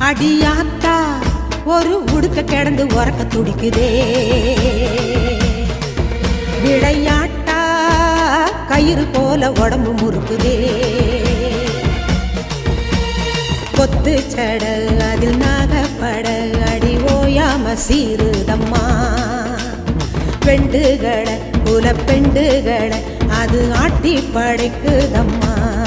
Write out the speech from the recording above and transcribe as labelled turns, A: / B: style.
A: அடியாத்தா ஒரு உடுக்க கிடந்து உறக்க துடிக்குதே. விளையாட்டா கயிறு போல உடம்பு முறுக்குதே. கொத்து சட அதில் நாகப்பட அடி ஓயாம சீருதம்மா. பெண்டுகளை குல பெண்டுகளை அது ஆட்டி படைக்குதம்மா.